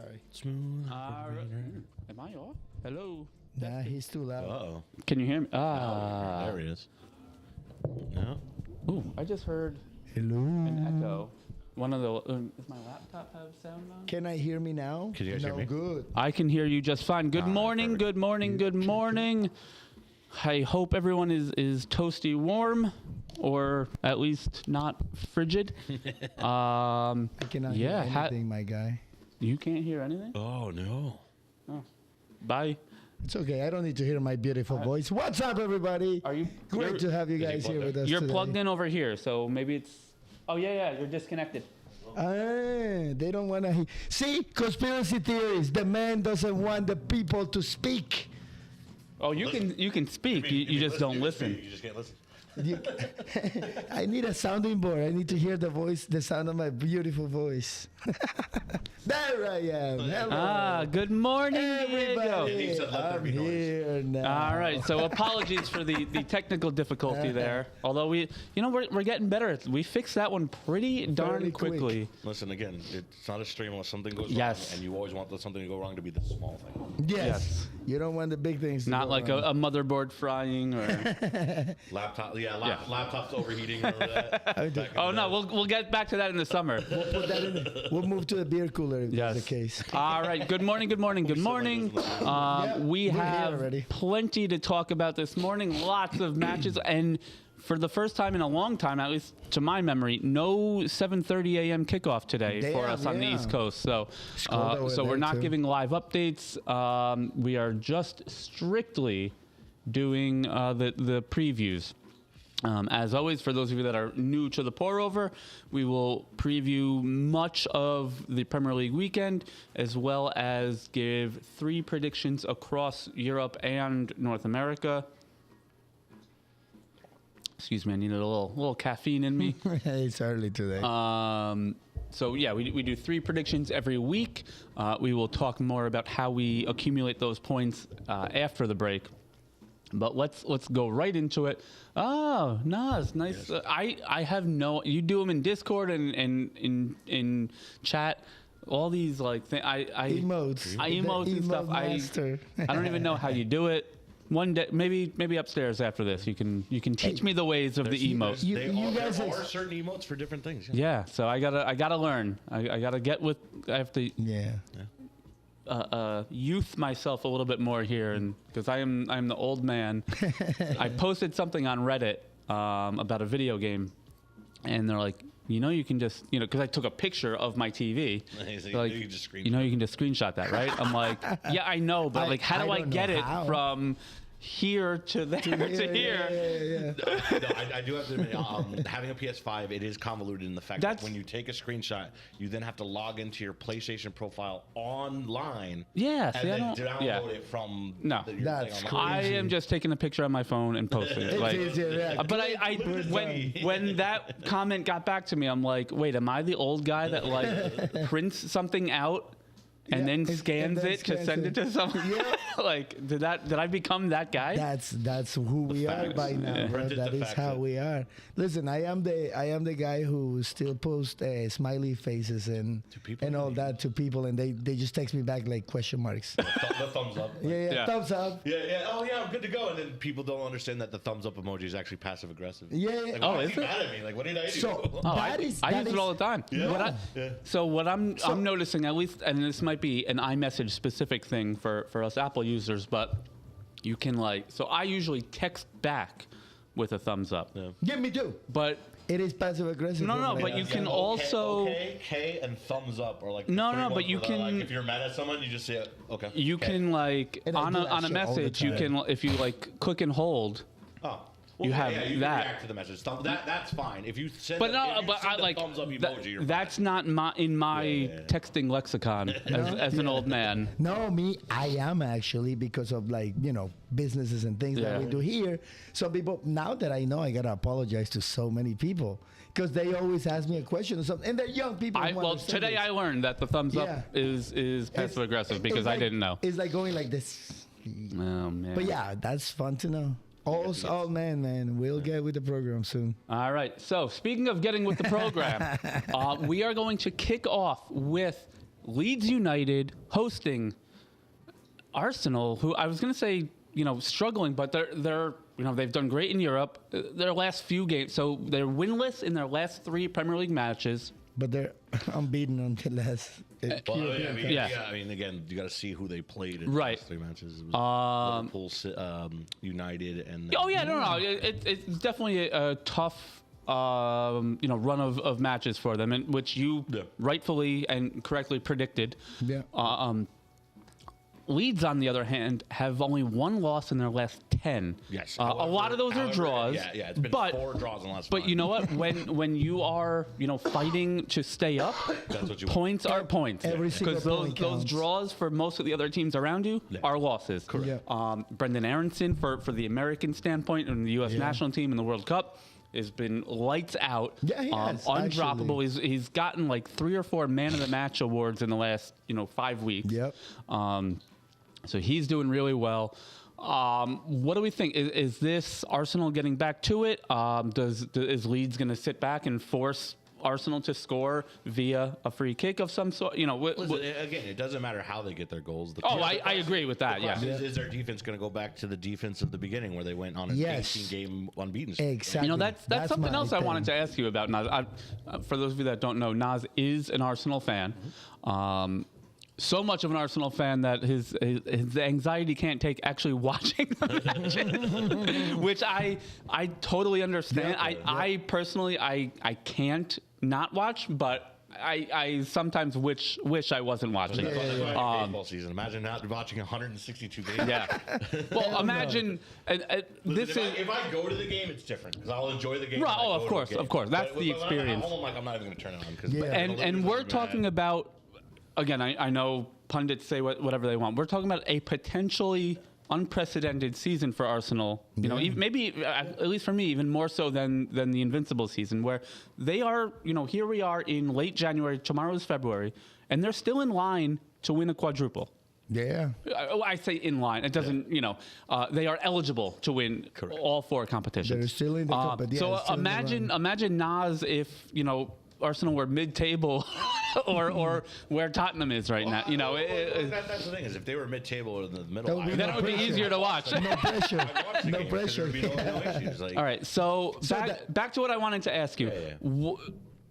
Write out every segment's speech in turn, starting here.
Sorry. Smooth. Am I off? Hello. Nah, he's too loud. Uh-oh. Can you hear me? Ah. There he is. No. Ooh, I just heard Hello. an echo. One of the. Does my laptop have sound on? Can I hear me now? Can you guys hear me? Good. I can hear you just fine. Good morning. perfect. Good morning. Good morning. I hope everyone is toasty warm, or at least not frigid. I cannot Yeah, hear anything, my guy. You can't hear anything? Oh, no. Bye. It's okay. I don't need to hear my beautiful voice. What's up, everybody? Are you? Great to have you he guys plugged here in? with us You're today. plugged in over here, so maybe it's. Oh yeah, you're disconnected. They don't want to. See, conspiracy theories. The man doesn't want the people to speak. Oh, you can speak. You just don't listen. You just can't listen. I need a sounding board. I need to hear the sound of my beautiful voice. There I am. Hello. Good morning, Everybody. Diego. I'm here now. All right, so apologies for the technical difficulty there. Although we're getting better. We fixed that one pretty darn Fairly quick. quickly. Listen, again, it's not a stream unless something goes Yes. wrong, and you always want something to go wrong to be the small thing. Yes. You don't want the big things. To Not go like wrong. a motherboard frying or. Laptop's overheating. Remember that? Oh no, we'll get back to that in the summer. Put that in. We'll move to a beer cooler if Yes. that's the case. All right. Good morning. Good morning. Good morning. We we're here have already. plenty to talk about this morning. Lots of matches, and for the first time in a long time, at least to my memory, no 7:30 a.m. kickoff today for Damn, us on the yeah. East Coast. So, Scrolled over so we're there, not too. giving live updates. We are just strictly doing the previews. As always, for those of you that are new to the Pour Over, we will preview much of the Premier League weekend, as well as give 3 predictions across Europe and North America. Excuse me, I needed a little caffeine in me. It's early today. So yeah, we do 3 predictions every week. We will talk more about how we accumulate those points after the break. But let's go right into it. Oh, Nas, nice. Yes. I have no. You do them in Discord and in chat. All these like emotes. emotes The and stuff. emote master. I don't even know how you do it. One day, maybe upstairs after this, you can teach me the ways of the emotes. You There guys are certain emotes for different things. Yeah, so I gotta learn. I gotta get with. I have to. Yeah. Youth myself a little bit more here, and because I'm the old man. I posted something on Reddit about a video game, and they're like, you can just, because I took a picture of my TV. So Like, you just screenshot. you can just screenshot that, right? I'm like, yeah, I know, but like, how do I don't get know it how. from here to there to here? Yeah. No, I do have to admit, having a PS5, it is convoluted in the fact that when you take a screenshot, you then have to log into your PlayStation profile online. Yeah, And see, I then don't. download Yeah. it from. No. your thing That's online. I am just taking a picture on my phone and posting it. Like, but when that comment got back to me, I'm like, wait, am I the old guy that like prints something out and then scans then it to scans send it. it to someone? Like, did I become that guy? That's who we are facts. by now, Yeah. bro. Printed That the is facts how in. we are. Listen, I am the guy who still posts smiley faces and people? all that to people, and they just text me back like question marks. The thumbs up. Like, Yeah. Thumbs up. yeah. Oh, yeah, I'm good to go. And then people don't understand that the thumbs up emoji is actually passive aggressive. Yeah. Like, Oh, why is are you it? mad at me? Like, what did I do? So I that use is it all the time. Yeah. So what I'm noticing, at least, and this might be an iMessage specific thing for us Apple users, but you can so I usually text back with a thumbs up. Yeah. Give me two. But It is passive aggressive. No, but you can also okay, and thumbs up or like No, three but ones you where they're can- like, if you're mad at someone, you just say okay. you can And I on do a that on a shit all the message you time. can, if you click and hold. Oh. You have you that. Can react to the message. That's fine. If you send, But if no, you but send I the like thumbs up emoji. You're that's fine. not in my Yeah. texting lexicon as an old man. No, I am actually, because of businesses and things Yeah. that we do here. So people, now that I know, I gotta apologize to so many people because they always ask me a question or something, and they're young people. who Well, understand today this. I learned that the thumbs up Yeah. is passive aggressive It's because I like- didn't know. It's like going like this. Oh man. But yeah, that's fun to know. Oh man, we'll get with the program soon. All right. So speaking of getting with the program, we are going to kick off with Leeds United hosting Arsenal, who I was going to say, struggling, but they're they've done great in Europe. Their last few games, so they're winless in their last 3 Premier League matches. But they're unbeaten on the last. I mean, again, you got to see who they played in the last 3 matches. It was Liverpool, United, and no. It's definitely a tough, run of matches for them, and which you rightfully and correctly predicted. Yeah. Leeds, on the other hand, have only 1 loss in their last 10. Yes. A lot of those are draws. Yeah, it's been 4 draws in the last 5. But you know what? when you are, fighting to stay up, that's what you points are points. Every single Because point those counts. draws for most of the other teams around you are losses. Correct. Yeah. Brendan Aronson, for the American standpoint, and the U.S. national team in the World Cup, has been lights out. Yeah, he has, undroppable. He's gotten like 3 or 4 man of the match awards in the last 5 weeks. Yep. So he's doing really well. What do we think? Is this Arsenal getting back to it? Is Leeds going to sit back and force Arsenal to score via a free kick of some sort? Listen, again, it doesn't matter how they get their goals. I agree with that. Yeah. Is their defense going to go back to the defense of the beginning where they went on an 18-game unbeaten streak? Exactly. That's something else I wanted to ask you about, Naz. For those of you that don't know, Naz is an Arsenal fan. So much of an Arsenal fan that his anxiety can't take actually watching the matches, which I totally understand. I personally I can't not watch, but I sometimes wish I wasn't watching. Baseball season. Imagine not watching 162 games. Yeah. Well, imagine if I go to the game, it's different because I'll enjoy the game. Right. Oh, of course. That's the experience. I'm not even going to turn it on. And we're talking about. Again, I know pundits say whatever they want. We're talking about a potentially unprecedented season for Arsenal. Maybe at least for me, even more so than the Invincible season, where they are. Here we are in late January. Tomorrow is February, and they're still in line to win a quadruple. Yeah. I say in line. It doesn't. They are eligible to win all 4 competitions. They're still in the competition. So imagine Nas if Arsenal were mid-table or where Tottenham is right now. That's the thing is if they were mid-table or in the middle, then it would be easier to watch. No pressure. No pressure. No issues. All right, so back to what I wanted to ask you.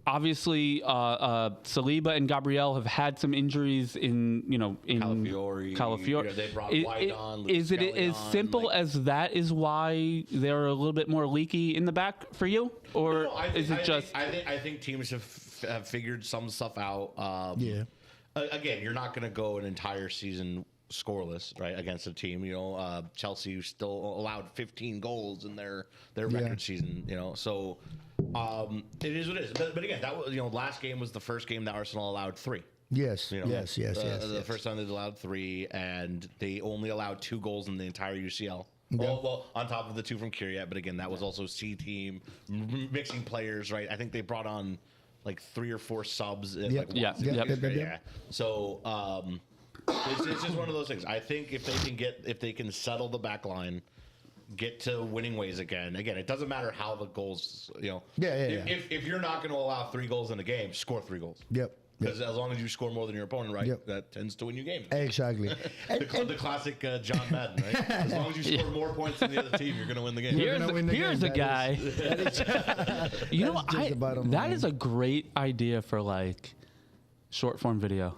Obviously, Saliba and Gabriel have had some injuries in Calafiori. They brought White on. Is it as simple as that? Is why they're a little bit more leaky in the back for you, or is it just? I think teams have figured some stuff out. Again, you're not going to go an entire season scoreless, right, against a team. Chelsea still allowed 15 goals in their record season. So. It is what it is. But again, that was last game was the first game that Arsenal allowed 3. Yes. The first time they allowed 3, and they only allowed 2 goals in the entire UCL. Well, on top of the 2 from Kyriat, but again, that was also C team mixing players, right? I think they brought on like 3 or 4 subs. So it's just one of those things. I think if they can settle the back line. Get to winning ways again. Again, it doesn't matter how the goals, If you're not going to allow 3 goals in a game, score 3 goals. Yep. Because as long as you score more than your opponent, right, that tends to win you games. Exactly. The classic John Madden, right? As long as you score more points than the other team, you're going to win the game. Here's a guy. That is a great idea for like short form video.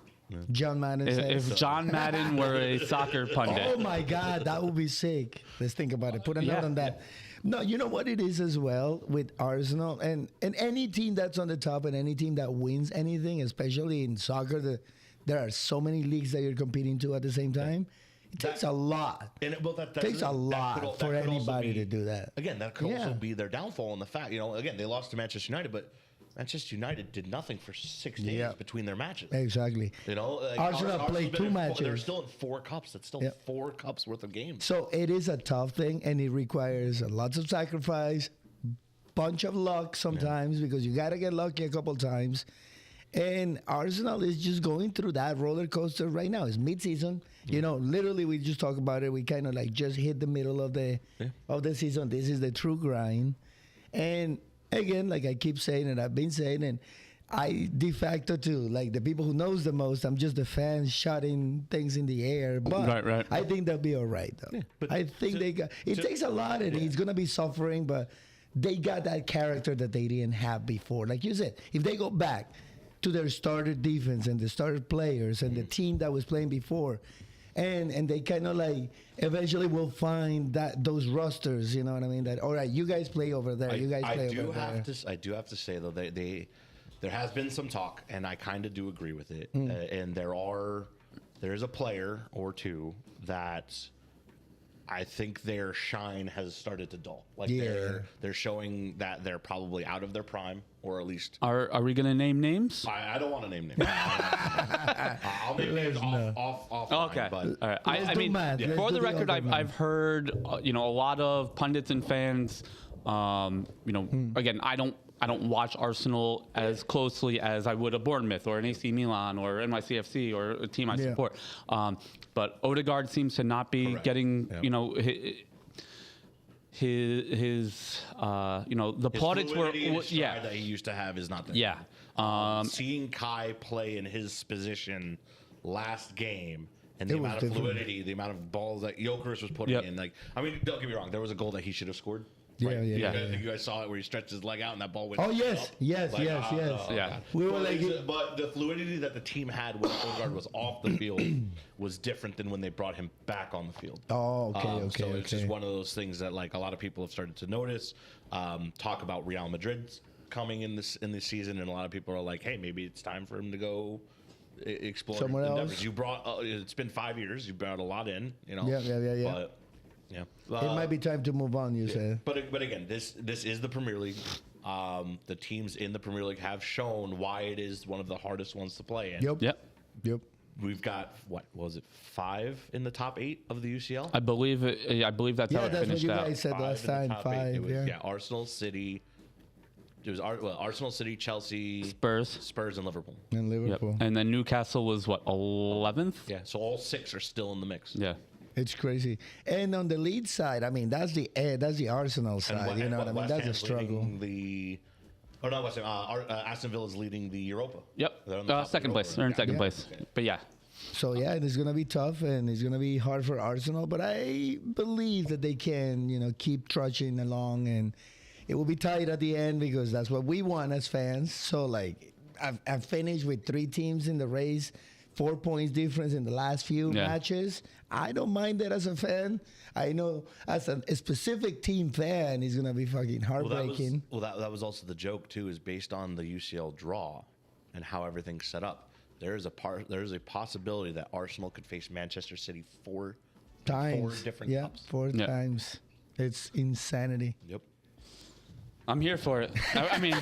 John Madden. If John Madden were a soccer pundit. Oh my God, that would be sick. Let's think about it. Put a note on that. No, you know what it is as well with Arsenal and any team that's on the top and any team that wins anything, especially in soccer, there are so many leagues that you're competing to at the same time. It takes a lot. It takes a lot for anybody to do that. Again, that could also be their downfall in the fact, again, they lost to Manchester United, but Manchester United did nothing for 6 days between their matches. Exactly. Arsenal played 2 matches. They're still in 4 cups. That's still 4 cups worth of games. So it is a tough thing, and it requires lots of sacrifice, bunch of luck sometimes because you got to get lucky a couple times. And Arsenal is just going through that roller coaster right now. It's mid-season. Literally we just talked about it. We kind of like just hit the middle of the season. This is the true grind. And again, like I keep saying and I've been saying, and I de facto too, like the people who knows the most. I'm just the fans shouting things in the air, but Right. I think they'll be all right though. but I think they got. It takes a lot, and it's gonna be suffering, but they got that character that they didn't have before. Like you said, if they go back to their starter defense and the starter players and the team that was playing before, and they kind of like eventually will find that those rosters, you know what I mean? That all right, you guys play over there, you guys play over there. I do have to say though, there has been some talk, and I kind of do agree with it. And there's a player or two that I think their shine has started to dull. Like they're showing that they're probably out of their prime, or at least. Are we gonna name names? I don't want to name names. I'll name names off. Okay. But All right. I do mean, math. Let's for do the the record, other I've math. heard a lot of pundits and fans. Again, I don't watch Arsenal as closely as I would a Bournemouth or an AC Milan or NYCFC or a team I support. But Odegaard seems to not be getting his the plaudits were that he used to have is not there. Yeah. Seeing Kai play in his position last game. And the It was amount of different. fluidity, the amount of balls that Jokeris was putting in. Like, I mean, don't get me wrong. There was a goal that he should have scored. Yeah. You guys saw it where he stretched his leg out and that ball went. Oh yes, up. yes. Like, Yeah. We were like, but the fluidity that the team had when Odegaard was off the field was different than when they brought him back on the field. oh, okay. So it's just one of those things that like a lot of people have started to notice. Talk about Real Madrid's coming in this season, and a lot of people are like, hey, maybe it's time for him to go explore Somewhere endeavors. else? You brought it's been 5 years. You brought a lot in. Yeah. But, yeah. It might be time to move on. You said. But again, this is the Premier League. The teams in the Premier League have shown why it is one of the hardest ones to play in. Yep. We've got what was it 5 in the top 8 of the UCL? I believe that's how Yeah, it that's what finished you out. guys said 5 last in the time. top 8. 5. It was, Yeah. Arsenal, City. It was Arsenal, City, Chelsea, Spurs, and Liverpool. And Yep. Liverpool. And then Newcastle was 11th. Yeah, so all 6 are still in the mix. Yeah. It's crazy. And on the lead side, I mean, that's the Arsenal side. You know what I mean? That's a struggle. Not West Ham. Aston Villa is leading the Europa. Yep. They're on the top of Second the place. Europa. They're in second Yeah. place. But yeah. So yeah, it's gonna be tough and it's gonna be hard for Arsenal. But I believe that they can, keep trudging along, and it will be tight at the end because that's what we want as fans. So like, I've finished with 3 teams in the race. 4 points difference in the last few matches. I don't mind that as a fan. I know as a specific team fan, it's gonna be fucking heartbreaking. That was also the joke too, is based on the UCL draw and how everything's set up. There's a possibility that Arsenal could face Manchester City 4 different cups. 4 times. It's insanity. Yep. I'm here for it. I mean,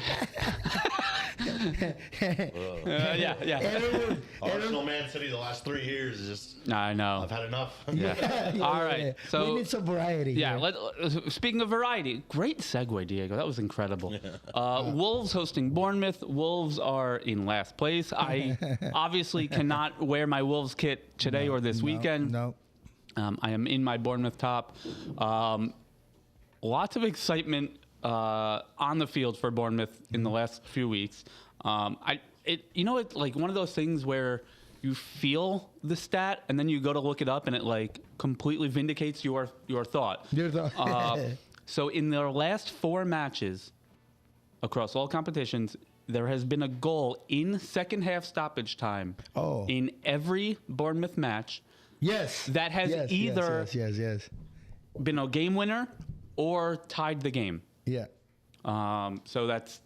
yeah. Arsenal, Man City, the last 3 years is just. I know. I've had enough. Yeah. All right. So we need some variety. yeah. here. Speaking of variety, great segue, Diego. That was incredible. Wolves hosting Bournemouth. Wolves are in last place. I obviously cannot wear my Wolves kit today or this weekend. No. I am in my Bournemouth top. Lots of excitement on the field for Bournemouth in the last few weeks. It's like one of those things where you feel the stat and then you go to look it up and it like completely vindicates your thought. Your thought. So in their last 4 matches across all competitions, there has been a goal in second half stoppage time in every Bournemouth match. Yes. That has either yes. been a game winner or tied the game. Yeah. So that's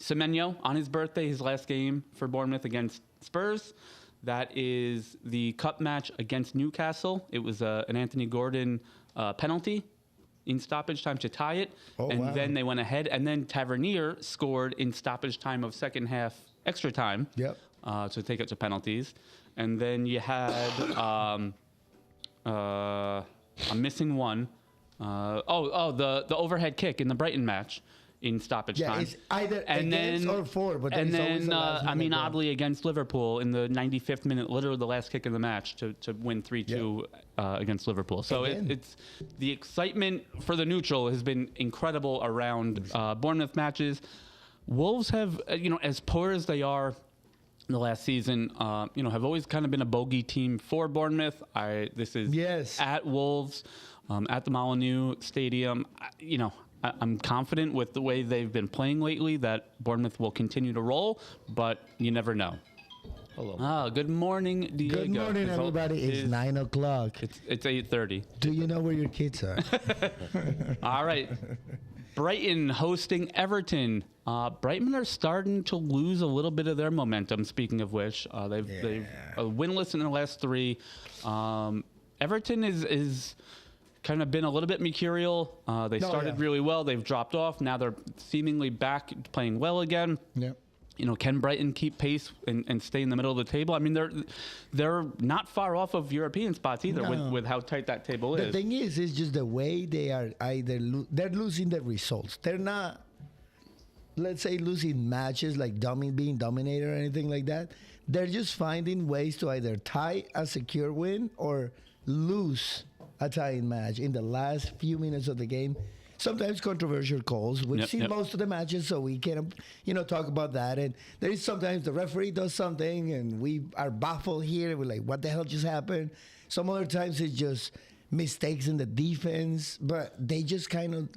Semenyo on his birthday, his last game for Bournemouth against Spurs. That is the cup match against Newcastle. It was an Anthony Gordon penalty in stoppage time to tie it. Then they went ahead. And then Tavernier scored in stoppage time of second half extra time to take it to penalties. And then you had, I'm missing one. The overhead kick in the Brighton match in stoppage time. It's either against or for, but and then oddly against Liverpool in the 95th minute, literally the last kick of the match to win 3-2 against Liverpool. So it's the excitement for the neutral has been incredible around Bournemouth matches. Wolves have, as poor as they are the last season, have always kind of been a bogey team for Bournemouth. This is at Wolves, at the Molineux Stadium. I'm confident with the way they've been playing lately that Bournemouth will continue to roll, but you never know. Hello. Good morning, Diego. Good morning, everybody. It's 9 o'clock. It's 8:30. Do you know where your kids are? All right. Brighton hosting Everton. Brighton are starting to lose a little bit of their momentum. Speaking of which, they've winless in their last 3. Everton is kind of been a little bit mercurial. They started really well. They've dropped off. Now they're seemingly back playing well again. Yeah. Can Brighton keep pace and stay in the middle of the table? I mean, they're not far off of European spots either with how tight that table is. The thing is, it's just the way they are they're losing the results. They're not, let's say, losing matches like being dominated or anything like that. They're just finding ways to either tie a secure win or lose a tying match in the last few minutes of the game. Sometimes controversial calls. We've seen most of the matches, so we can, talk about that. And there is sometimes the referee does something, and we are baffled here. We're like, what the hell just happened? Some other times it's just mistakes in the defense, but they just kind of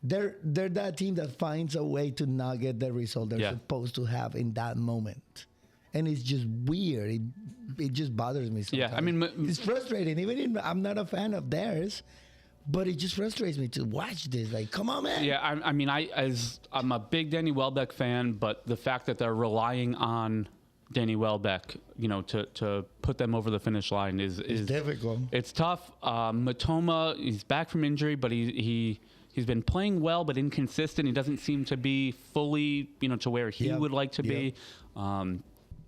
they're that team that finds a way to not get the result they're supposed to have in that moment. And it's just weird. It just bothers me sometimes. Yeah, I mean, it's frustrating. I'm not a fan of theirs. But it just frustrates me to watch this. Like, come on, man. Yeah, I'm a big Danny Welbeck fan, but the fact that they're relying on Danny Welbeck, to put them over the finish line is difficult. It's tough. Matoma, he's back from injury, but he's been playing well, but inconsistent. He doesn't seem to be fully, to where he would like to be.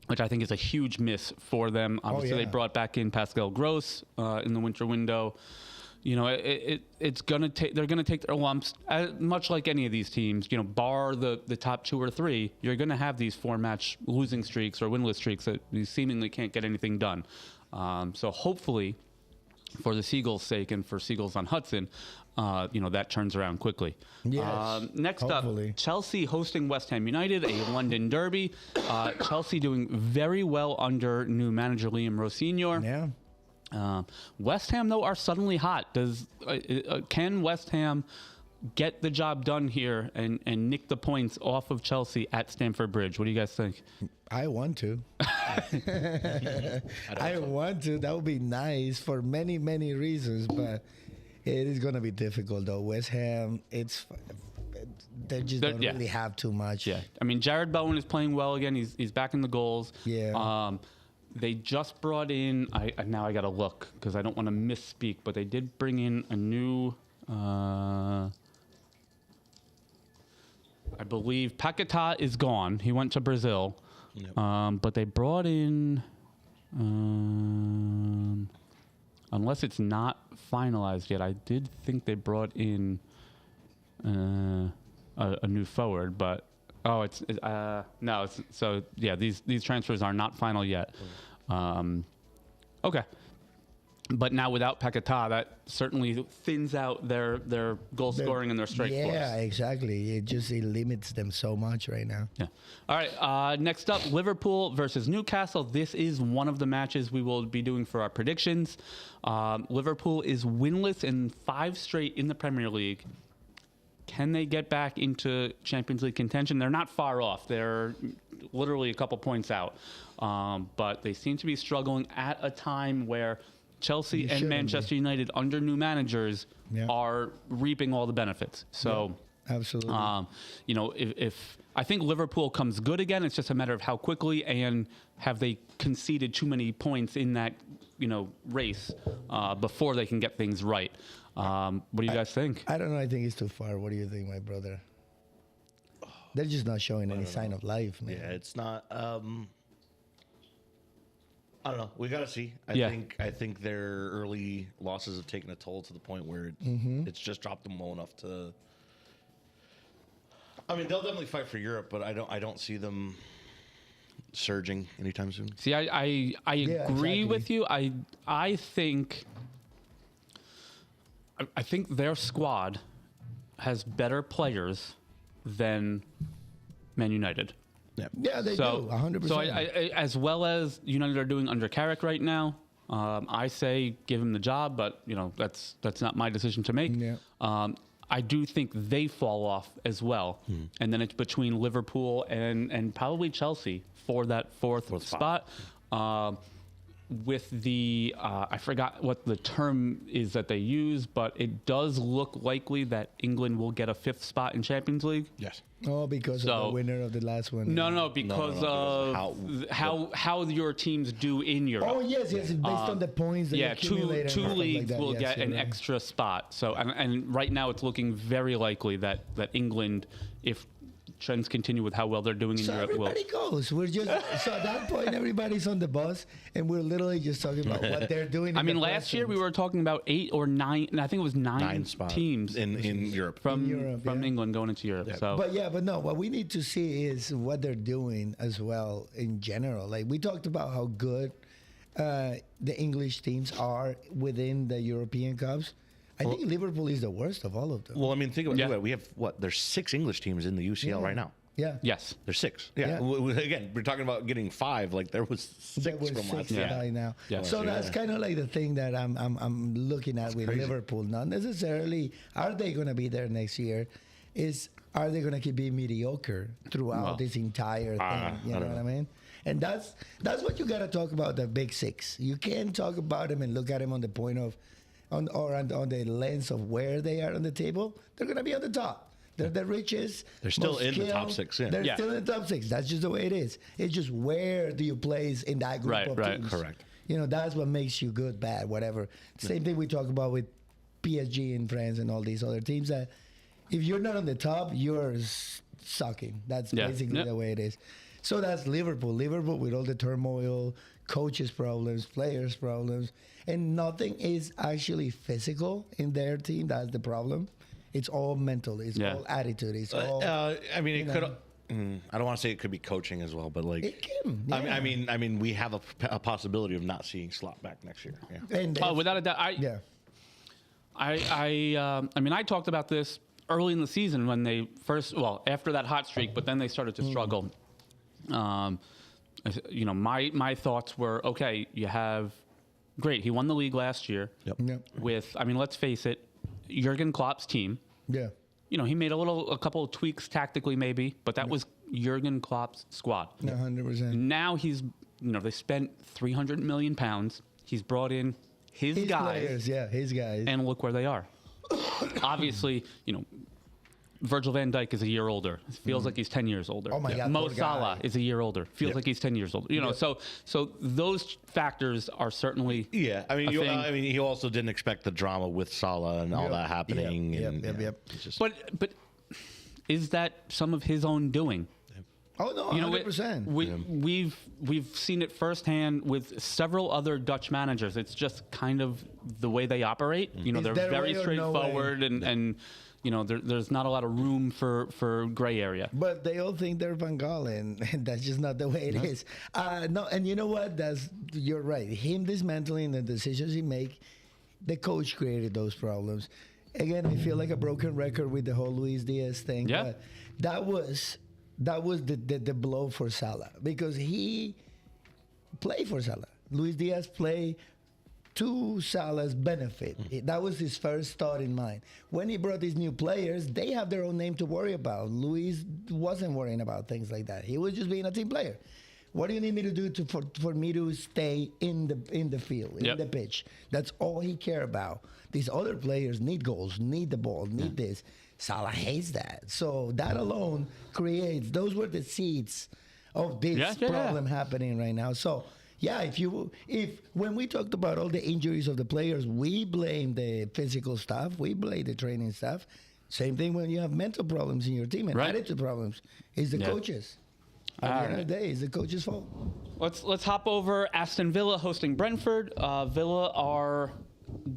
Which I think is a huge miss for them. Obviously, they brought back in Pascal Gross in the winter window. It's gonna take. They're gonna take their lumps, much like any of these teams. Bar the top 2 or 3, you're gonna have these 4-match losing streaks or winless streaks that you seemingly can't get anything done. So hopefully, for the Seagulls' sake and for Seagulls on Hudson, that turns around quickly. Yes, next hopefully. up, Chelsea hosting West Ham United, a London derby. Chelsea doing very well under new manager Liam Rossignol. Yeah. West Ham, though, are suddenly hot. Can West Ham get the job done here and nick the points off of Chelsea at Stamford Bridge? What do you guys think? I want to. I want to. That would be nice for many, many reasons, but it is going to be difficult, though. West Ham, they just don't really have too much. Yeah. I mean, Jared Bowen is playing well again. He's back in the goals. Yeah. They just brought in, now I got to look because I don't want to misspeak, but they did bring in a new, I believe Paquetá is gone. He went to Brazil. Yep. But they brought in, unless it's not finalized yet, I did think they brought in a new forward, but these transfers are not final yet. Okay. But now without Paquetá, that certainly thins out their goal scoring and their strike force. Yeah, exactly. It limits them so much right now. Yeah. All right. Next up, Liverpool versus Newcastle. This is one of the matches we will be doing for our predictions. Liverpool is winless in 5 straight in the Premier League. Can they get back into Champions League contention? They're not far off. They're literally a couple points out. But they seem to be struggling at a time where Chelsea and Manchester United under new managers are reaping all the benefits. So, absolutely. If I think Liverpool comes good again, it's just a matter of how quickly and have they conceded too many points in that race before they can get things right. What do you guys think? I don't know. I think it's too far. What do you think, my brother? They're just not showing any sign of life, man. Yeah, it's not. I don't know. We got to see. I think their early losses have taken a toll to the point where it's just dropped them low enough to. I mean, they'll definitely fight for Europe, but I don't see them surging anytime soon. See, I agree with you. I think their squad has better players than Man United. Yeah, they do 100%. So I, as well as United are doing under Carrick right now, I say give him the job, but that's not my decision to make. Yeah. I do think they fall off as well, and then it's between Liverpool and probably Chelsea for that fourth spot. With the I forgot what the term is that they use, but it does look likely that England will get a 5th spot in Champions League. Yes. Oh, because of the winner of the last one. No, because of how your teams do in Europe. Oh, yes, based on the points that you accumulate. Two leagues like will get an extra spot. So, and right now it's looking very likely that England, if trends continue with how well they're doing in Europe, everybody goes. We're just so at that point everybody's on the bus, and we're literally just talking about what they're doing. I mean, last year we were talking about 8 or 9, and I think it was 9 teams in Europe from England going into Europe. Yeah. So, but no, what we need to see is what they're doing as well in general. Like we talked about how good the English teams are within the European Cups. I think Liverpool is the worst of all of them. Well, I mean, think about it. We have there's 6 English teams in the UCL right now. Yeah. Yes. There's 6. Yeah. Again, we're talking about getting 5. Like there was 6 from last year. By now. Yeah. So that's kind of like the thing that I'm looking at with crazy. Liverpool. Not necessarily are they going to be there next year. Are they going to keep being mediocre throughout this entire thing? You know what I mean? And that's what you got to talk about, the big 6. You can't talk about them and look at them on the point of on the lens of where they are on the table. They're going to be on the top. They're the richest. They're still in the top 6. Yeah. They're still in the top 6. That's just the way it is. It's just where do you place in that group of teams? Correct. That's what makes you good, bad, whatever. Same thing we talk about with PSG and France and all these other teams that if you're not on the top, you're sucking. That's basically the way it is. So that's Liverpool. Liverpool with all the turmoil, coaches' problems, players' problems, and nothing is actually physical in their team. That's the problem. It's all mental. It's all attitude. It's all. I mean, it could. I don't want to say it could be coaching as well, but like it can. Yeah. I mean, we have a possibility of not seeing Slot back next year. Yeah. And without a doubt, I mean, I talked about this early in the season when they first, after that hot streak, but then they started to struggle. My thoughts were, okay, you have, great, he won the league last year with, I mean, let's face it, Jurgen Klopp's team. Yeah. He made a couple of tweaks tactically maybe, but that was Jurgen Klopp's squad. 100%. Now he's, they spent £300 million. He's brought in his guys. Players, his guys. And look where they are. Obviously, Virgil van Dijk is a year older. It feels like he's 10 years older. Oh my God, Mo Salah is a year older. Feels like he's 10 years older. So those factors are certainly I mean, he also didn't expect the drama with Salah and all that happening. But is that some of his own doing? Oh no, 100%. We've seen it firsthand with several other Dutch managers. It's just kind of the way they operate. They're very straightforward and there's not a lot of room for gray area. But they all think they're Van Gaal, and that's just not the way it is. No, and you know what? You're right. Him dismantling the decisions he make, the coach created those problems. Again, I feel like a broken record with the whole Luis Diaz thing. Yeah. But that was the blow for Salah because he played for Salah. Luis Diaz played to Salah's benefit. That was his first thought in mind. When he brought these new players, they have their own name to worry about. Luis wasn't worrying about things like that. He was just being a team player. What do you need me to do for me to stay in the field, in the pitch? That's all he cared about. These other players need goals, need the ball, need this. Salah hates that. So that alone those were the seeds of this problem happening right now. So if when we talked about all the injuries of the players, we blame the physical stuff, we blame the training stuff. Same thing when you have mental problems in your team and attitude problems. It's the coaches. At the end of the day, it's the coach's fault. Let's hop over. Aston Villa hosting Brentford. Villa are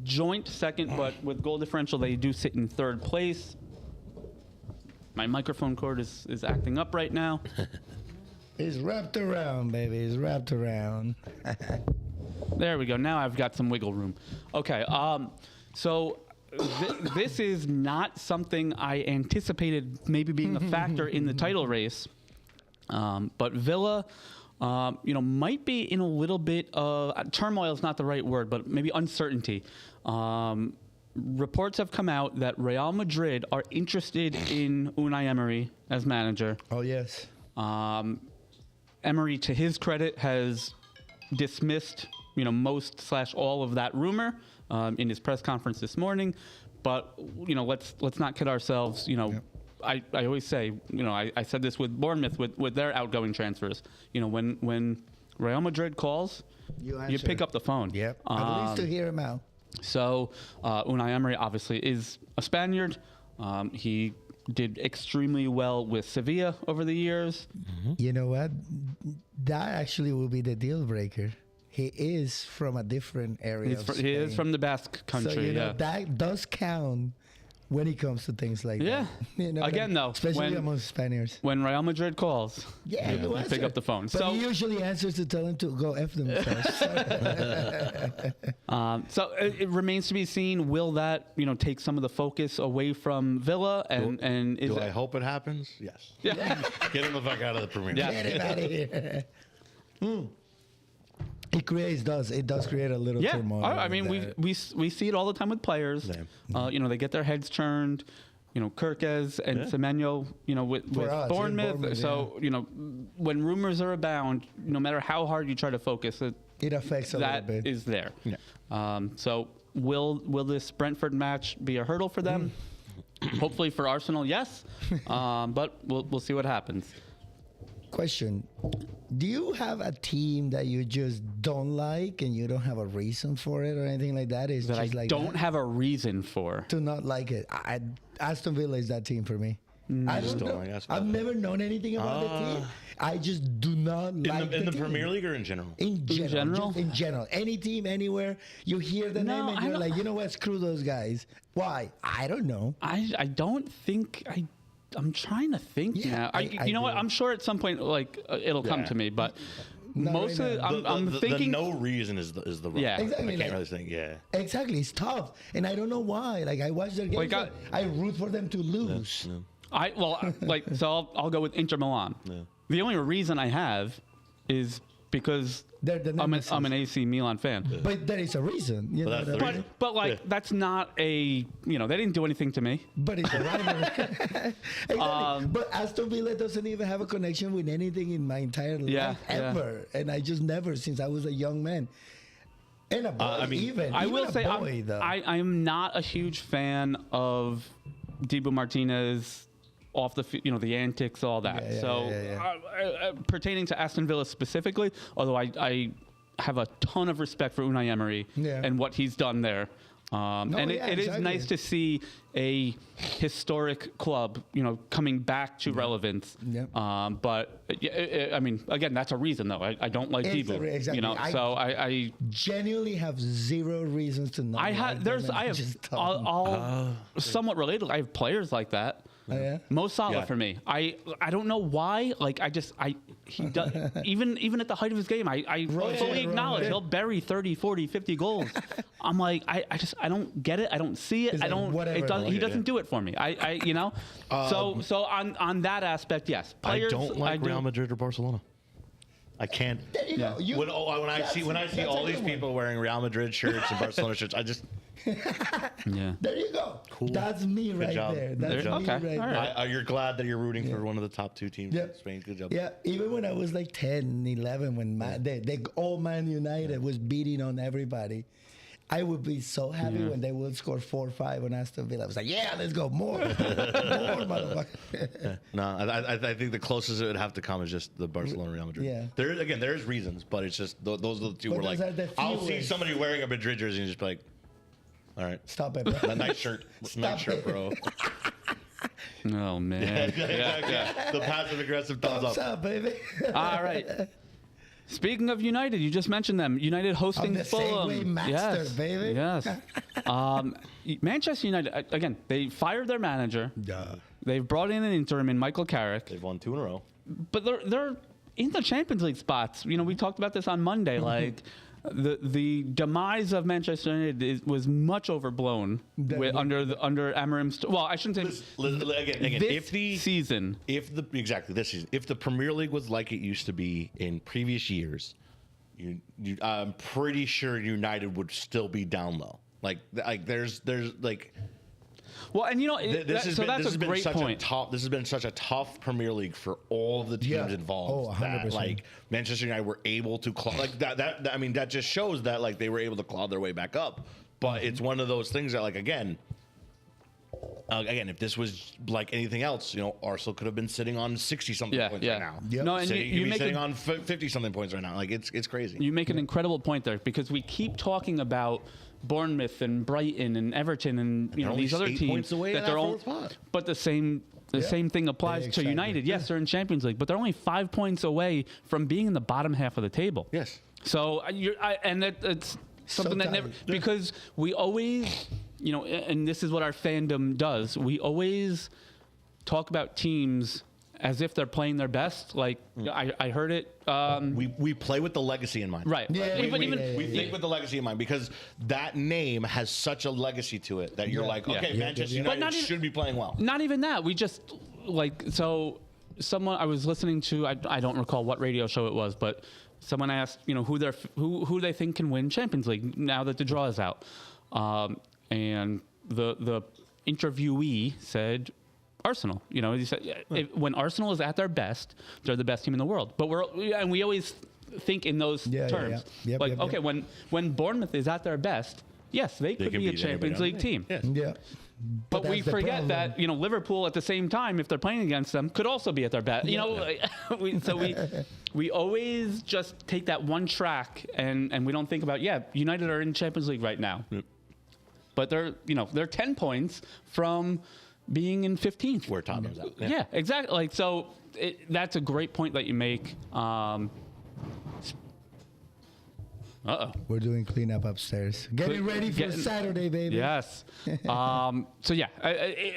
joint second, but with goal differential, they do sit in third place. My microphone cord is acting up right now. It's wrapped around, baby. It's wrapped around. There we go. Now I've got some wiggle room. Okay. So this is not something I anticipated maybe being a factor in the title race. But Villa, might be in a little bit of turmoil is not the right word, but maybe uncertainty. Reports have come out that Real Madrid are interested in Unai Emery as manager. Oh, yes. Emery, to his credit, has dismissed, most/all of that rumor in his press conference this morning. But let's not kid ourselves. I always say, I said this with Bournemouth with their outgoing transfers. When Real Madrid calls, you pick up the phone. Yep. At least to hear him out. So Unai Emery obviously is a Spaniard. He did extremely well with Sevilla over the years. Mm-hmm. You know what? That actually will be the deal breaker. He is from a different area. He is from the Basque country. So, that does count when it comes to things like that. Again, though, especially among Spaniards. When Real Madrid calls, you pick up the phone. But he usually answers to tell him to go F themselves. So it remains to be seen. Will that take some of the focus away from Villa? I hope it happens? Yes. Yeah. Get him the fuck out of the Premier League. Get him out of here. It does create a little turmoil. I mean, we see it all the time with players. Yeah. They get their heads turned. Kirkes and Semenyo, with Bournemouth. So, when rumors are abound, no matter how hard you try to focus, it affects a little bit. That is there. Yeah. So will this Brentford match be a hurdle for them? Hopefully for Arsenal, yes. But we'll see what happens. Question: do you have a team that you just don't like and you don't have a reason for it or anything like that? It's that just I like don't have a reason for to not like it. Aston Villa is that team for me. I just don't like Aston Villa. I've never known anything about the team. I just do not like in the Premier League or in general. In general. In general, any team, anywhere you hear the name and you're like, you know what? Screw those guys. Why? I don't know. I don't think I'm trying to think now. You know what? I'm sure at some point, it'll come to me, but most of it, I'm thinking. The no reason is the wrong. Yeah, exactly. I can't really think. Yeah, exactly. It's tough, and I don't know why. I watch their games. I root for them to lose. So I'll go with Inter Milan. Yeah. The only reason I have is because I'm an AC Milan fan. Yeah. But there is a reason. That's not a, they didn't do anything to me. But it's a rivalry. Exactly. But Aston Villa doesn't even have a connection with anything in my entire life ever. And I just never, since I was a young man. And a boy, I will say, I'm not a huge fan of Dibu Martinez off the the antics, all that. Pertaining to Aston Villa specifically, although I have a ton of respect for Unai Emery and what he's done there. It is nice to see a historic club, coming back to relevance. But again, that's a reason though. I don't like Dibu. Exactly. I genuinely have zero reasons to not. I'll somewhat related. I have players like that. Mo Salah for me. I don't know why. He does even at the height of his game. I fully acknowledge he'll bury 30, 40, 50 goals. I'm like I don't get it. I don't see it. I don't. He doesn't do it for me. So on that aspect, yes. Players, I don't like Real Madrid or Barcelona. I can't. When I see all these people wearing Real Madrid shirts and Barcelona shirts, I just. There you go. Cool. That's me right there. That's me right there. You're glad that you're rooting for one of the top two teams in Spain. Good job. Yeah, even when I was 10, 11, when the old Man United was beating on everybody, I would be so happy when they would score 4-5 on Aston Villa. I was like, let's go more, motherfucker. No, I think the closest it would have to come is just the Barcelona Real Madrid. Yeah. There's reasons, but it's just those are the two. Where I'll see somebody wearing a Madrid jersey and just be like, all right, stop it, bro. Nice shirt, bro. Oh man, yeah. The passive aggressive thumbs up, baby. All right. Speaking of United, you just mentioned them. United hosting Fulham. Segway master, baby. Yes. Manchester United, again, they fired their manager. They've brought in an interim in Michael Carrick. They've won 2 in a row. But they're in the Champions League spots. We talked about this on Monday. Like the demise of Manchester United was much overblown under Amorim's. Well, I shouldn't say again. This season, if the Premier League was like it used to be in previous years, I'm pretty sure United would still be down low. Like there's like. Well, and that's a great point. This has been such a tough Premier League for all of the teams involved. 100%. That like Manchester United were able to claw like that. I mean, that just shows that like they were able to claw their way back up. But it's one of those things that like again, if this was like anything else, Arsenal could have been sitting on 60-something points right now. Yep. No, and you'd be sitting on 50-something points right now. Like it's crazy. You make an incredible point there because we keep talking about Bournemouth and Brighton and Everton and these other teams that they're all. But the same thing applies to Exactly. United. Yes, they're in Champions League, but they're only 5 points away from being in the bottom half of the table. Yes. So it's something that never because we always and this is what our fandom does. We always talk about teams as if they're playing their best. Like I heard it. We play with the legacy in mind. Right. Yeah, we We think with the legacy in mind because that name has such a legacy to it that you're like, okay, Manchester United should be playing well. Not even that. We just someone I was listening to. I don't recall what radio show it was, but someone asked who they think can win Champions League now that the draw is out, and the interviewee said Arsenal. He said when Arsenal is at their best, they're the best team in the world. But we always think in those terms. Yep, okay, when Bournemouth is at their best, yes, they could be a Champions League team. Yes. Yeah. But we that's the forget problem. that Liverpool at the same time, if they're playing against them, could also be at their best. We always just take that one track and we don't think about United are in Champions League right now, but they're 10 points from being in 15th. Where Tottenham's at. Yeah, exactly. Like that's a great point that you make. We're doing cleanup upstairs. Getting ready for Saturday, baby. Yes. It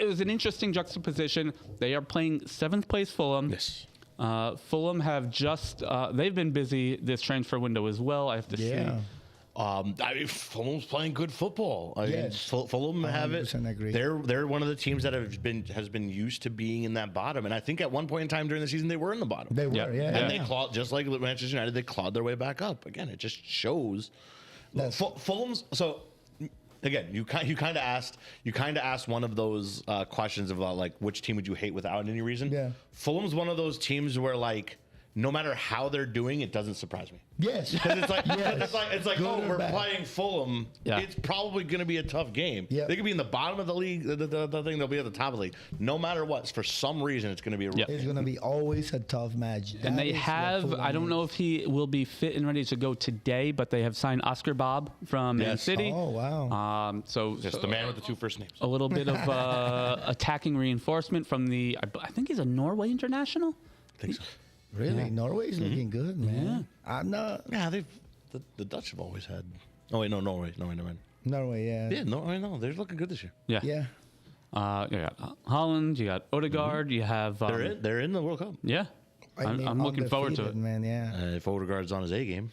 was an interesting juxtaposition. They are playing 7th place Fulham. Yes. Fulham have just they've been busy this transfer window as well. I have to see. Fulham's playing good football. Yes. Fulham have it. 100% agree. They're one of the teams that has been used to being in that bottom, and I think at one point in time during the season they were in the bottom. They were, And they clawed, just like Manchester United, they clawed their way back up. Again, it just shows Fulham's. So again, you kind of asked one of those questions about like which team would you hate without any reason. Yeah. Fulham's one of those teams where like no matter how they're doing, it doesn't surprise me. Yes. Because it's like, Good or we're bad. playing Fulham. Yeah. It's probably going to be a tough game. Yep. They could be in the bottom of the league. The thing they'll be at the top of the league. No matter what, for some reason, it's going to be a Yep. It's going to be always a tough match. And That they is what have, Fulham I don't know is. if he will be fit and ready to go today, but they have signed Oscar Bob from Man Yes. City. Oh, wow. Just the man with the two first names. A little bit of attacking reinforcement from I think he's a Norway international. I think so. Really? Norway's looking good, man. I'm not. Yeah, the Dutch have always had. Oh wait, no, Norway, never mind. Norway, yeah. Yeah, no, they're looking good this year. Yeah. Yeah. You got Holland, you got Odegaard, you have. They're in the World Cup. Yeah. I'm looking forward to it. Man, yeah. If Odegaard's on his A game.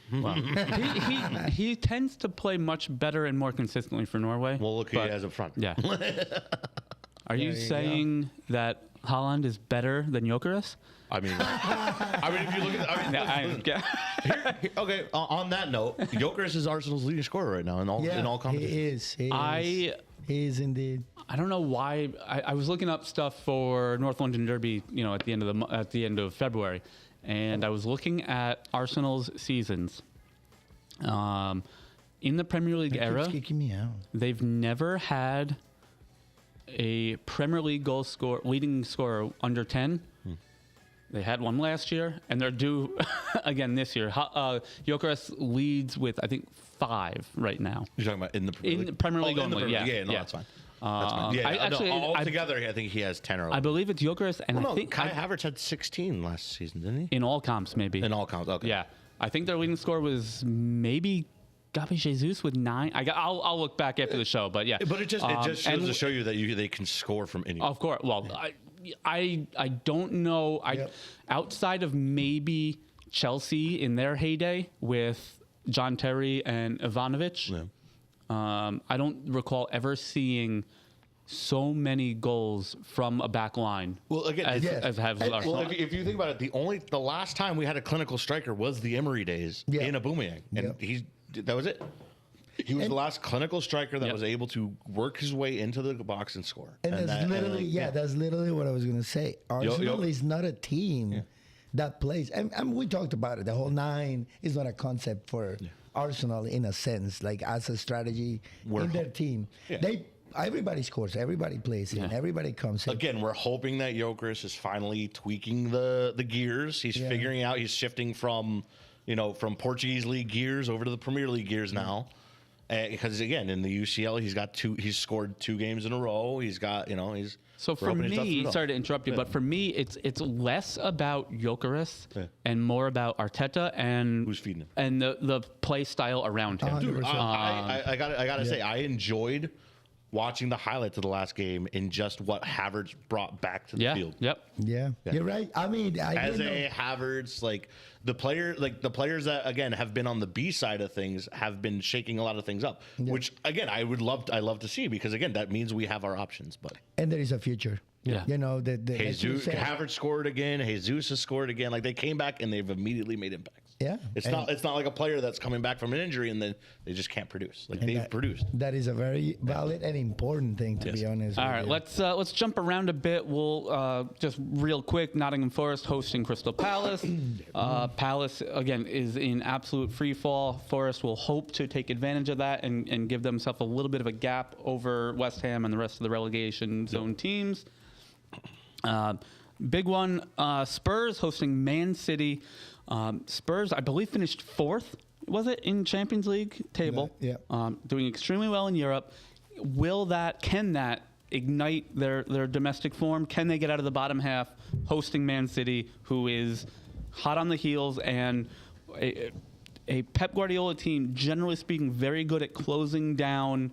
he tends to play much better and more consistently for Norway. Well, look who he has up front. Yeah. Are you you saying that Holland is better than Jokeris? I mean, if you look at, okay. On that note, Jokeris is Arsenal's leading scorer right now in all competitions. He is. He is indeed. I don't know why. I was looking up stuff for North London Derby, at the end of February, and I was looking at Arsenal's seasons. In the Premier League era, Keeps kicking me out. they've never had a Premier League leading scorer under 10. They had one last year, and they're due again this year. Jokeris leads with, I think, 5 right now. You're talking about in the Premier League? In the Premier League in the only, Premier League. yeah. Yeah, that's fine. That's fine. Yeah, altogether, I think he has 10 or 11. I believe it's Jokeris, and I think Kai Havertz had 16 last season, didn't he? in all comps, maybe. In all counts, okay. Yeah. I think their leading score was maybe Gabi Jesus with 9. I'll look back after the show, but yeah. But it just shows to show you that they can score from anywhere. Of course. Well, I don't know. Yep. Outside of maybe Chelsea in their heyday with John Terry and Ivanovic. Yeah. I don't recall ever seeing so many goals from a back line. Well, again, as have Arsenal. well, if you think about it, the last time we had a clinical striker was the Emery days in Aubameyang, and that was it. He was the last clinical striker that was able to work his way into the box and score. And that's literally what I was going to say. Arsenal is not a team that plays. And we talked about it. The whole 9 is not a concept for Arsenal in a sense, like as a strategy in their team. Yeah. Everybody scores. Everybody plays in. Everybody comes in. Again, we're hoping that Gyökeres is finally tweaking the gears. He's figuring out. He's shifting from Portuguese league gears over to the Premier League gears now. Because again, in the UCL, he's scored 2 games in a row. He's got, he's. So for me, sorry to interrupt you, but for me, it's less about Gyökeres and more about Arteta and who's feeding him and the play style around him. Dude, I gotta say, I enjoyed watching the highlights of the last game and just what Havertz brought back to the field. Yeah, you're right. I mean, Havertz, like the players that again have been on the B side of things have been shaking a lot of things up, which again I love to see, because again that means we have our options. And there is a future. Yeah, Jesus, Havertz scored again. Jesus has scored again. Like they came back and they've immediately made impacts. Yeah, it's not like a player that's coming back from an injury and then they just can't produce. Like they've produced. That is a very valid and important thing, to be honest. All right, let's jump around a bit. We'll just real quick. Nottingham Forest hosting Crystal Palace. Palace again is in absolute free fall. Forest will hope to take advantage of that and give themselves a little bit of a gap over West Ham and the rest of the relegation zone teams. Big one, Spurs hosting Man City. Spurs, I believe, finished 4th, was it, in Champions League table? Yeah. Doing extremely well in Europe. Can that ignite their domestic form? Can they get out of the bottom half hosting Man City, who is hot on the heels and a Pep Guardiola team, generally speaking, very good at closing down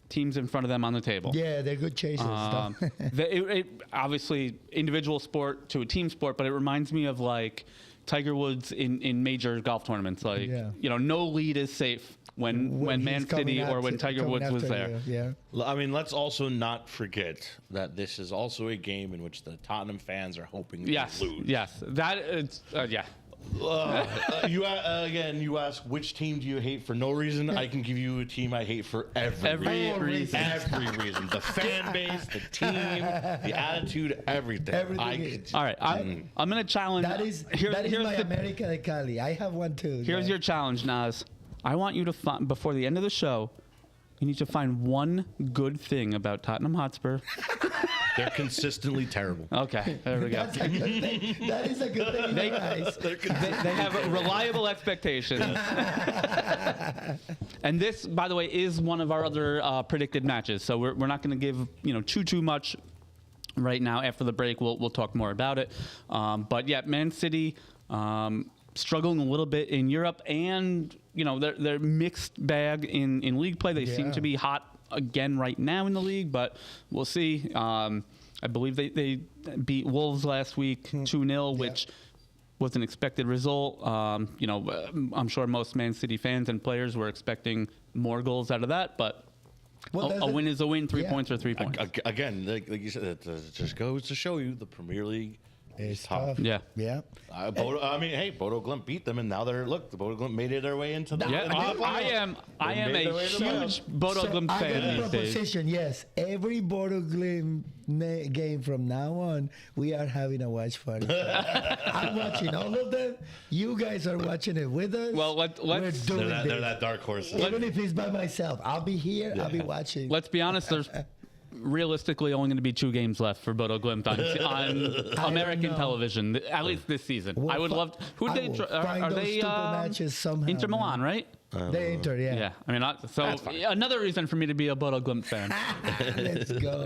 teams in front of them on the table? Yeah, they're good chasers. Obviously, individual sport to a team sport, but it reminds me of like Tiger Woods in major golf tournaments. Like, no lead is safe when Man City or when Tiger Woods was there. I mean, let's also not forget that this is also a game in which the Tottenham fans are hoping to lose. Yes, that is, you ask which team do you hate for no reason? I can give you a team I hate for every reason. Every reason. The fan base, the team, the attitude, everything. All right, I'm going to challenge. That is my America de Cali. I have one too. Here's your challenge, Naz. I want you to find, before the end of the show, you need to find one good thing about Tottenham Hotspur. They're consistently terrible. Okay, there we go. That's a good thing. That is a good thing. They have reliable expectations. And this, by the way, is one of our other predicted matches. So we're not going to give too much right now. After the break, we'll talk more about it. But yeah, Man City struggling a little bit in Europe, and they're mixed bag in league play. They seem to be hot again right now in the league, but we'll see. I believe they beat Wolves last week 2-0, which was an expected result. I'm sure most Man City fans and players were expecting more goals out of that, but a win is a win. 3 points are 3 points. Again, like you said, it just goes to show you the Premier League is tough. Yeah. Bodo Glimt beat them, and now the Bodo Glimt made it their way into the. I am a huge Bodo Glimt fan these days. Yes, every Bodo Glimt game from now on, we are having a watch party. I'm watching all of them. You guys are watching it with us. Well, they're that dark horse. Even if it's by myself, I'll be here. I'll be watching. Let's be honest. There's realistically only going to be 2 games left for Bodo Glimt on American television, at least this season. I would love. Are they Inter Milan, right? They Inter, yeah. Yeah, I mean, another reason for me to be a Bodo Glimt fan. Let's go.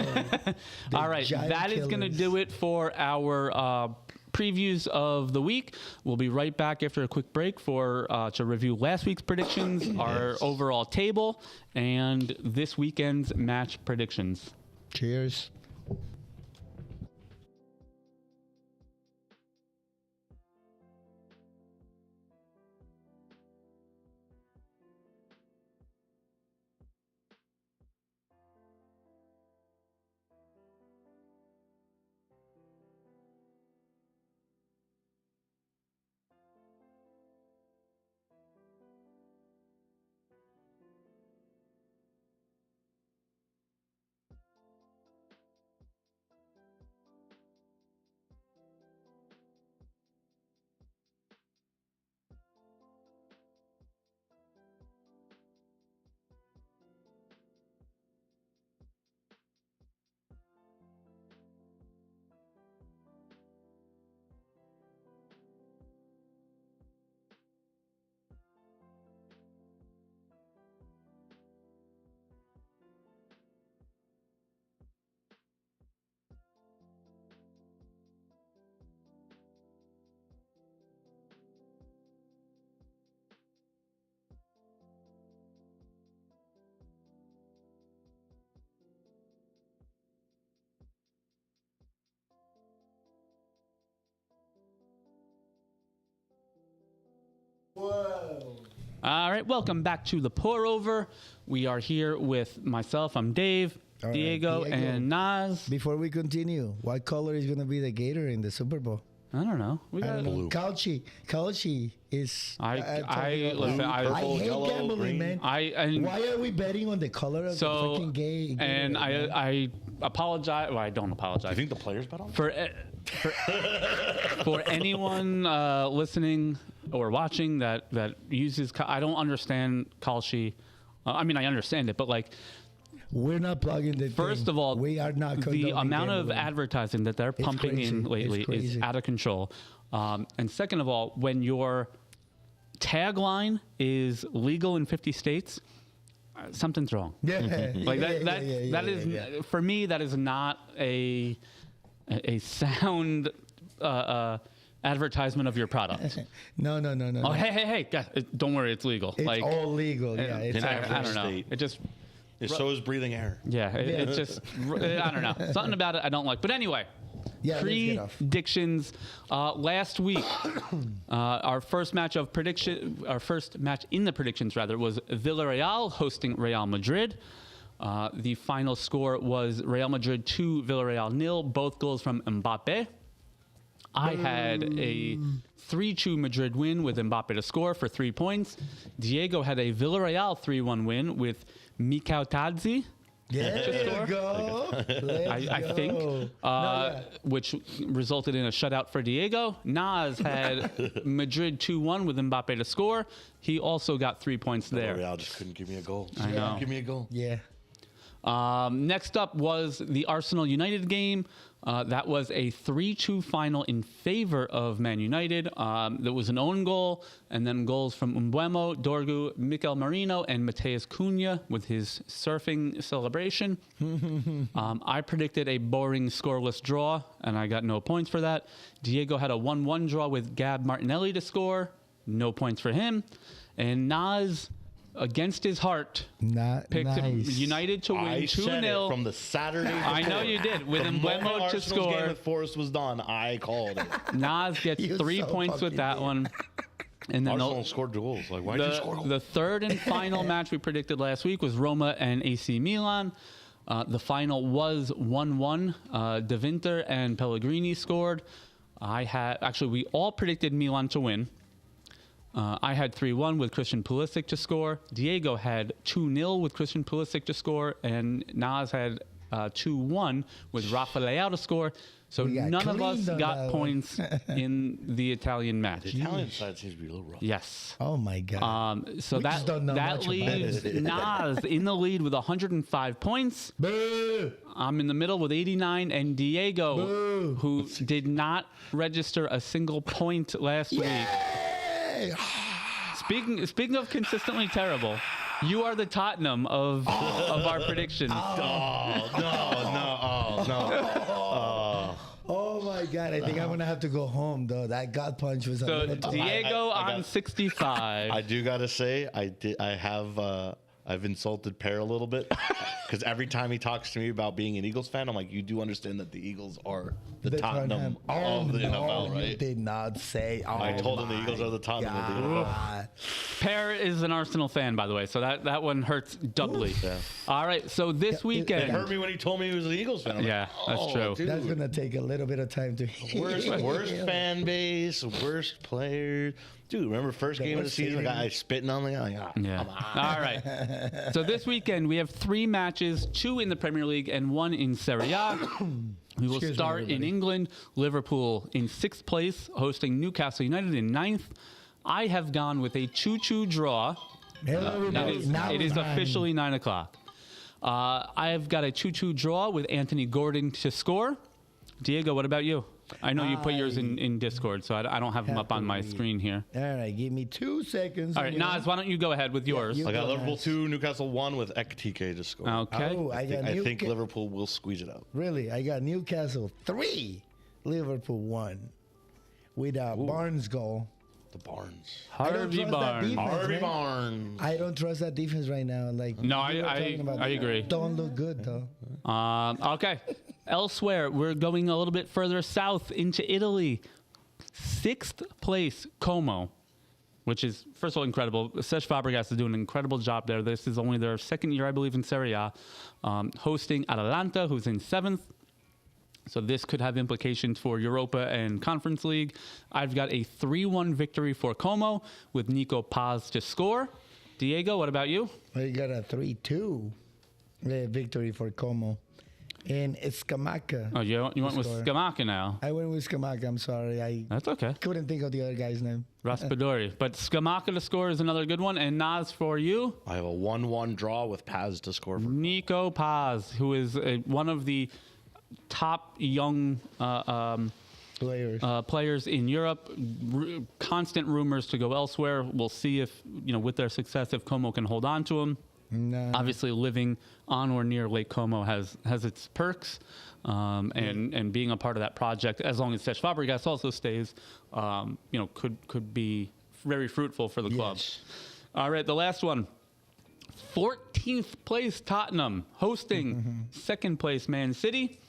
All right, that is going to do it for our previews of the week. We'll be right back after a quick break to review last week's predictions, our overall table, and this weekend's match predictions. Cheers. All right, welcome back to the Pour Over. We are here with myself. I'm Dave, All right, Diego, and Nas. Before we continue, what color is going to be the Gator in the Super Bowl? I don't know. We I got don't know. Kalchi is. I listen. I Purple, hate yellow, gambling, green. man. and Why are we betting on the color of the freaking gay? and I apologize. Well, I don't I apologize think the players bet on it? for anyone listening or watching that uses. I don't understand Kalshi. I mean, I understand it, but like. We're not plugging the First thing. of all, we are not the amount of gambling. advertising that they're pumping crazy. in lately It's crazy. is out of control. And second of all, when your tagline is legal in 50 states, something's wrong. Yeah, Like that is for me, that is not a sound advertisement of your product. No. Oh, hey, guys, don't worry, it's legal. It's like all legal. Yeah, and it's In I every don't know. state. It just So is breathing air. yeah, it just I don't know. Something about it I don't like. But anyway, Yeah, let's get off. predictions. Last week, our first match in the predictions was Villarreal hosting Real Madrid. The final score was Real Madrid 2, Villarreal 0. Both goals from Mbappe. I had a 3-2 Madrid win with Mbappe to score for 3 points. Diego had a Villarreal 3-1 win with Mikau Tadzi. There you go. I think, which resulted in a shutout for Diego. Nas had Madrid 2-1 with Mbappe to score. He also got 3 points there. Real just couldn't give me a goal. I know. Give me a goal. Yeah. Next up was the Arsenal United game. That was a 3-2 final in favor of Man United. There was an own goal, and then goals from Mbeumo, Dorgu, Mikel Merino, and Mateus Cunha with his surfing celebration. I predicted a boring scoreless draw, and I got no points for that. Diego had a 1-1 draw with Gab Martinelli to score. No points for him. And Nas, against his heart, picked United to win I 2-0 said it from the Saturday. I know you did. With the moment Mbeumo to Arsenal's score. game with Forest was done, I called it. Nas gets You're 3 so points with fucking that big. one. And then Arsenal scored goals. Like, why'd you score goals? the third and final match we predicted last week was Roma and AC Milan. The final was 1-1. De Winter and Pellegrini scored. We all predicted Milan to win. I had 3-1 with Christian Pulisic to score. Diego had 2-0 with Christian Pulisic to score. And Nas had 2-1 with Rafa Leao to score. So got none of us cleaned on got that points in the Italian match. The Italian side seems to be a little rough. Yes. Oh my God. So We just don't know that much about leaves it. Nas in the lead with 105 points. Boo! I'm in the middle with 89, and Diego, Boo. who did not register a single point last week. Hey! Speaking of consistently terrible, you are the Tottenham of our predictions. Oh my God! I think I'm gonna have to go home though. That gut punch was a So little tough. Diego on 65. I do gotta say, I've insulted Pore a little bit because every time he talks to me about being an Eagles fan, I'm like, you do understand that the Eagles are the Tottenham of the NFL, You right? did not say. Oh, I told him the Eagles are the Tottenham of the NFL. God. Pore is an Arsenal fan, by the way, so that one hurts doubly. Yeah. All right, so this weekend. It hurt me when he told me he was an Eagles fan. I'm Yeah, like, that's true. Dude. That's gonna take a little bit of time to. Worst fan base, worst players. Dude, remember first game of the worst season, the stadium. guy spitting on me? Like, Yeah. come on. All right. So this weekend we have 3 matches, 2 in the Premier League and 1 in Serie A. We will Excuse me, start in everybody. England. Liverpool in 6th place, hosting Newcastle United in 9th. I have gone with a 2-2 draw. It is officially 9 o'clock. I have got a 2-2 draw with Anthony Gordon to score. Diego, what about you? I know you put yours in Discord, so I don't have them up on my screen here. All right, give me 2 seconds. All right, Nas, why don't you go ahead with yours? you- I got go Liverpool next. 2, Newcastle 1 with Ekitike to score. Okay. Oh, I I think Liverpool will squeeze it out. Really, I got Newcastle 3, Liverpool 1, with a Barnes goal. The Barnes. I don't Harvey trust that Barnes. defense, Harvey man. Barnes. I don't trust that defense right now. Like No, you were I talking about, agree. Don't look good though. Okay. Elsewhere, we're going a little bit further south into Italy. 6th place, Como, which is, first of all, incredible. Cesc Fabregas is doing an incredible job there. This is only their second year, I believe, in Serie A, hosting Atalanta, who's in 7th. So this could have implications for Europa and Conference League. I've got a 3-1 victory for Como with Nico Paz to score. Diego, what about you? I got a 3-2 victory for Como. And Scamacca. Oh, you went with Scamacca now. I went with Scamacca. I'm sorry. That's okay. Couldn't think of the other guy's name. Raspadori. But Scamacca to score is another good one. And Naz, for you? I have a 1-1 draw with Paz to score. Nico Paz, who is one of the top young players in Europe. Constant rumors to go elsewhere. We'll see if, with their success, if Como can hold on to him. No. Obviously, living on or near Lake Como has its perks, and being a part of that project, as long as Cesc Fabregas also stays, could be very fruitful for the club. Yes. All right, the last one. 14th place Tottenham hosting second place Man City.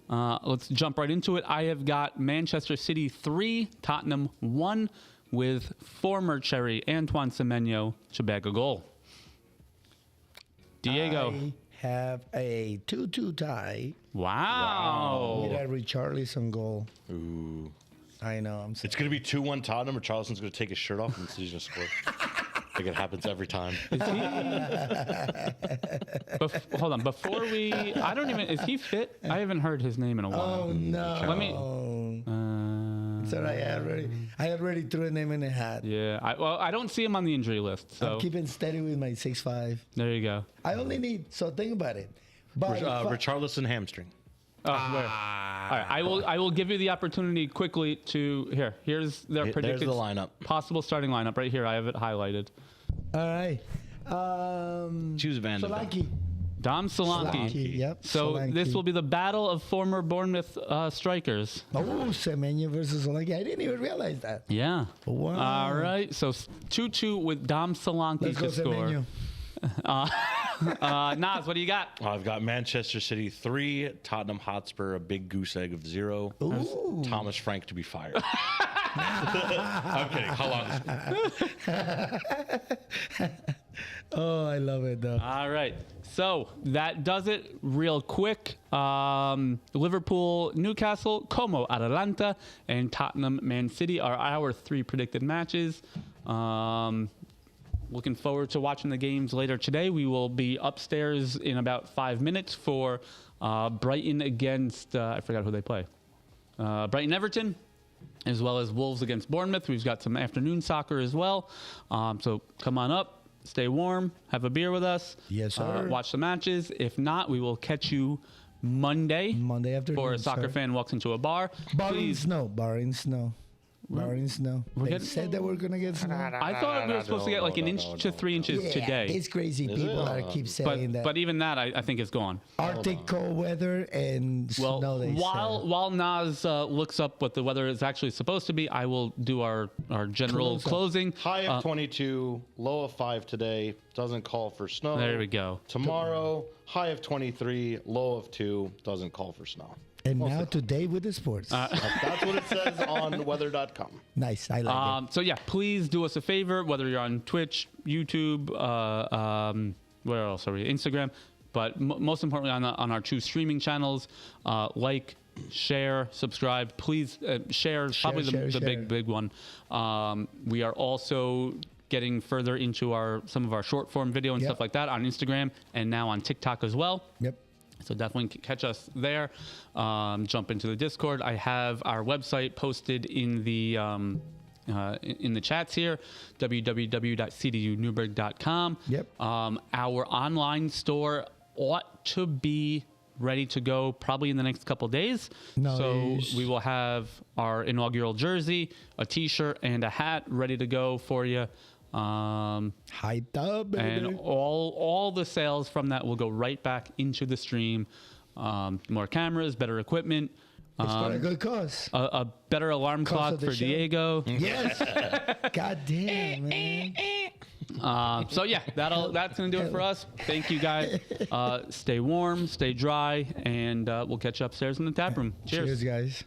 Let's jump right into it. I have got Manchester City 3, Tottenham 1, with former Cherry Antoine Semenyo to bag a goal. Diego. I have a 2-2 tie. Wow. With a Richarlison goal. Ooh. I know. I'm sorry. It's going to be 2-1 Tottenham, or Charleston's going to take his shirt off and City's going to score. I think it happens every time. Hold on. Before we... Is he fit? I haven't heard his name in a while. Oh, no. Let me... It's all right. I already threw a name in the hat. Yeah. I don't see him on the injury list. So I'm keeping steady with my 6'5". There you go. I only need... So think about it. But Richarlison hamstring. Where? All right, I will give you the opportunity quickly to here's their predicted There's the lineup. Possible starting lineup right here. I have it highlighted. All right. Choose Van de Beek. Solanke. Dom Solanke. Yep. So Solanke. this will be the battle of former Bournemouth strikers. Oh, Semenyo versus Solanke. I didn't even realize that. Yeah. Wow. All right. So 2-2 with Dom Solanke Let's to go score. Semenyo. Naz, what do you got? I've got Manchester City 3, Tottenham Hotspur a big goose egg of 0. Ooh. Thomas Frank to be fired. I'm kidding. How long is Oh, I love it though. All right. So that does it real quick. Liverpool, Newcastle, Como, Atalanta, and Tottenham, Man City are our 3 predicted matches. Looking forward to watching the games later today. We will be upstairs in about 5 minutes for Brighton against, I forgot who they play. Brighton Everton, as well as Wolves against Bournemouth. We've got some afternoon soccer as well. So come on up, stay warm, have a beer with us. Yes, sir. Watch the matches. If not, we will catch you Monday afternoon. For a soccer fan walks into a bar. Barring snow. Barring snow. They said that we're going to get snow. I thought we were supposed to get like an inch to 3 inches today. It's crazy. People keep saying that. But even that, I think is gone. Arctic cold weather and snow, they while Naz looks up what the weather is actually supposed to be, I will do our general closing. High of 22, low of 5 today. Doesn't call for snow. There we go. Tomorrow, high of 23, low of 2. Doesn't call for snow. And now today with the sports. That's what it says on weather.com. Nice. I like it. So yeah, please do us a favor, whether you're on Twitch, YouTube, where else are we? Instagram. But most importantly on our 2 streaming channels, like, share, subscribe. Please share. Probably the big one. We are also getting further into some of our short form video and stuff like that on Instagram and now on TikTok as well. Yep. So definitely catch us there. Jump into the Discord. I have our website posted in the chats here, www.cdunewburgh.com. Yep. Our online store ought to be ready to go probably in the next couple days. Nice. So we will have our inaugural jersey, a T-shirt, and a hat ready to go for you. Hyped up, baby. And all the sales from that will go right back into the stream. More cameras, better equipment. It's for a good cause. A better alarm clock for Diego. Yes. God damn, man. So yeah, that's gonna do it for us. Thank you guys. Stay warm, stay dry, and we'll catch you upstairs in the tap room. Cheers, Cheers, guys.